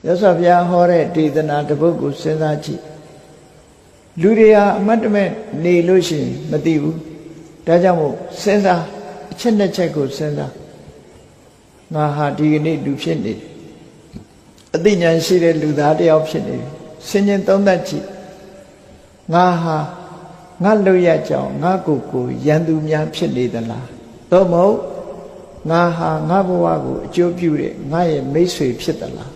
ရသော်ဗျာဟောတဲ့ဒေသနာတစ်ပုဒ်ကိုစဉ်းစားကြည့်လူတွေဟာအမတ်တမဲ့နေလို့ရှိရင်မသိဘူးဒါကြောင့်မို့စဉ်းစားအချက်နဲ့ချက်ကိုစဉ်းစားငါဟာဒီကနေ့လူဖြစ်နေတယ်အသိဉာဏ်ရှိတဲ့လူသားတစ်ယောက်ဖြစ်နေတယ်ဆင်ញင်သုံးသပ်ကြည့်ငါဟာငါလွတ်ရကြောင်းငါကိုရန်သူများဖြစ်နေသလားသို့မဟုတ်ငါဟာငါဘဝကိုအကျိုးပြုတဲ့ငါရဲ့မိတ်ဆွေဖြစ်သလား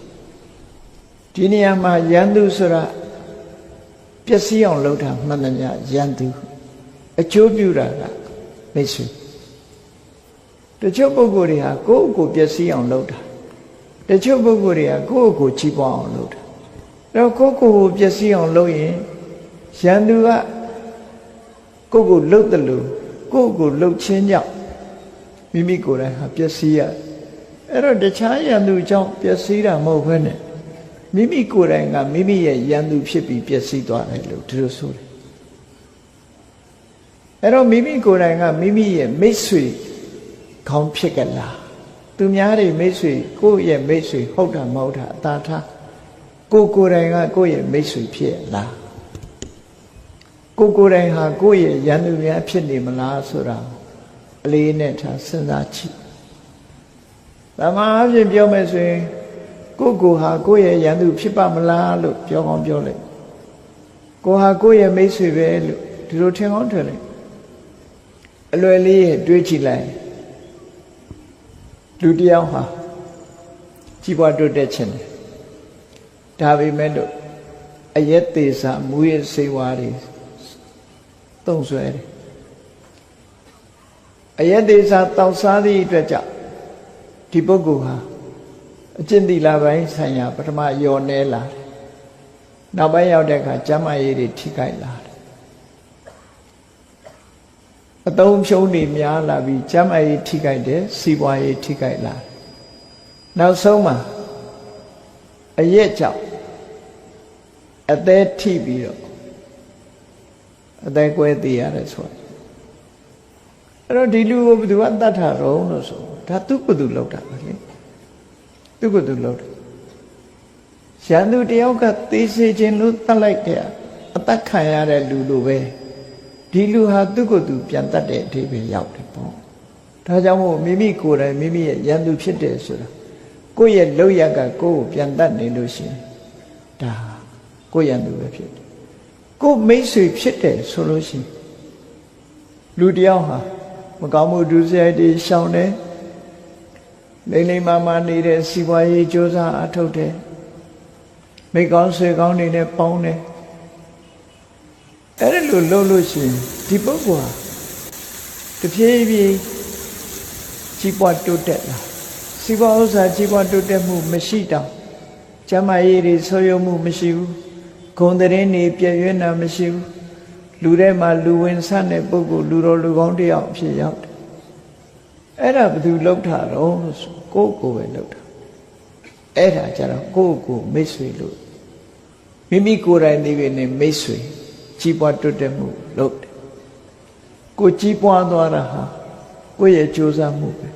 ဒီနေရာမှာရန်သူဆိုတာပျက်စီးအောင်လုပ်တာမှန်တယ်များရန်သူအကျိုးပြုတာကမိတ်ဆွေတချို့ပုဂ္ဂိုလ်တွေဟာကိုယ့်ကိုပျက်စီးအောင်လုပ်တာတချို့ပုဂ္ဂိုလ်တွေကကိုယ့်ကိုကြီးပွားအောင်လုပ်တာအဲ့တော့ကိုယ့်ကိုပျက်စီးအောင်လုပ်ရင်ရန်သူကကိုယ့်ကိုလှုပ်တယ်လို့ကိုယ့်ကိုလှုပ်ခြင်းကြောင့်မိမိကိုယ်တိုင်ဟာပျက်စီးရအဲ့တော့တခြားရန်သူကြောင့်ပျက်စီးတာမဟုတ်ဘဲနဲ့မိမိကိုယ်တိုင်ကမိမိရဲ့ရန်သူဖြစ်ပြီးပျက်စီးသွားတယ်လို့ဒီလိုဆိုတယ်အဲ့တော့မိမိကိုယ်တိုင်ကမိမိရဲ့မိတ်ဆွေခေါင်းဖြစ်ကြလားသူများတွေမိတ်ဆွေကိုယ့်ရဲ့မိတ်ဆွေဟုတ်တာမဟုတ်တာအသာထားကိုယ်တိုင်ကကိုယ့်ရဲ့မိတ်ဆွေဖြစ်လားကိုယ်တိုင်ဟာကိုယ့်ရဲ့ရန်သူများဖြစ်နေမလားဆိုတာအလေးနဲ့ထားစဉ်းစားကြည့်။ဒါမှအပြင်ပြောမယ်ဆိုရင်ကိုယ်ဟာကိုယ့်ရဲ့ရန်သူဖြစ်ပါမလားလို့ပြောကောင်းပြောလိုက်။ကိုယ်ဟာကိုယ့်ရဲ့မိတ်ဆွေပဲလို့ဒီလိုထင်ကောင်းထင်လိုက်။အလွယ်လေးတွေးကြည့်လိုက်လူတယောက်ဟာကြီးပွားတိုးတက်ခြင်းတယ်။ဒါပေမဲ့လို့အယက်သေးစာမူရဲ့စေဝါတွေသုံးဆွဲတယ်အယက်သေးစာတောက်စားသည့်အတွက်ကြောင့်ဒီပုဂ္ဂိုလ်ဟာအကျင့်သီလပိုင်းဆိုင်ရာပထမယောနေလာတယ်နောက်ပိုင်းရောက်တဲ့အခါကျမ်းမာရေးတွေထိခိုက်လာတယ်အသုံးဖြုံးတွေများလာပြီးကျမ်းမာရေးထိခိုက်တယ်စီးပွားရေးထိခိုက်လာတယ်နောက်ဆုံးမှာအယက်ကြောင့်အသက်ထိပြီးတော့အသက်ကွဲသေးရတယ်ဆိုအဲ့တော့ဒီလူကိုဘယ်သူကတတ်တာရောလို့ဆိုဒါသူ့ကိုယ်သူလောက်တာပဲလေသူ့ကိုယ်သူလောက်တယ်ရန်သူတယောက်ကသေစေခြင်းလို့တတ်လိုက်တဲ့အသက်ခံရတဲ့လူလိုပဲဒီလူဟာသူ့ကိုယ်သူပြန်တတ်တဲ့အထိပဲရောက်တယ်ပေါ့ဒါကြောင့်မို့မိမိကိုယ်တိုင်မိမိရဲ့ရန်သူဖြစ်တယ်ဆိုတာကိုယ့်ရဲ့လောက်ရကကိုယ်ကိုပြန်တတ်နေလို့ရှိရင်ဒါကိုယ့်ရန်သူပဲဖြစ်တယ်ကိုယ်မိတ်ဆွေဖြစ်တယ်ဆိုလို့ရှိရင်လူတယောက်ဟာမကောင်းမှုဒုစရိုက်တွေရှောင်တယ်လိမ့်လိမ့်မာမာနေတဲ့စီးပွားရေးကြိုးစားအထုတ်တယ်မိကောင်းဆွေကောင်းတွေနဲ့ပေါင်းတယ်အဲ့ဒါလိုလုပ်လို့ရှိရင်ဒီပုဂ္ဂိုလ်ဟာတဖြည်းဖြည်းကြီးပွားတိုးတက်လာစီးပွားဥစ္စာကြီးပွားတိုးတက်မှုမရှိတော့ကျမ်းမာရေးတွေဆွေးယုံမှုမရှိဘူးဂုဏ်သတင်းတွေပြည့်ရွံ့တာမရှိဘူးလူထဲမှာလူဝင်ဆန့်တဲ့ပုဂ္ဂိုလ်လူတော်လူကောင်းတယောက်အဖြစ်ရောက်တယ်အဲ့ဒါဘယ်သူလှုပ်တာတော့လို့ဆိုကိုယ့်ကိုယ်ပဲလှုပ်တာအဲ့ဒါကြတော့ကိုယ့်ကိုယ်မိတ်ဆွေလို့မိမိကိုယ်တိုင်နေပြီနဲ့မိတ်ဆွေကြီးပွားတိုးတက်မှုလုပ်တယ်ကိုကြီးပွားသွားတာဟာကိုယ့်ရဲ့ကြိုးစားမှုပဲ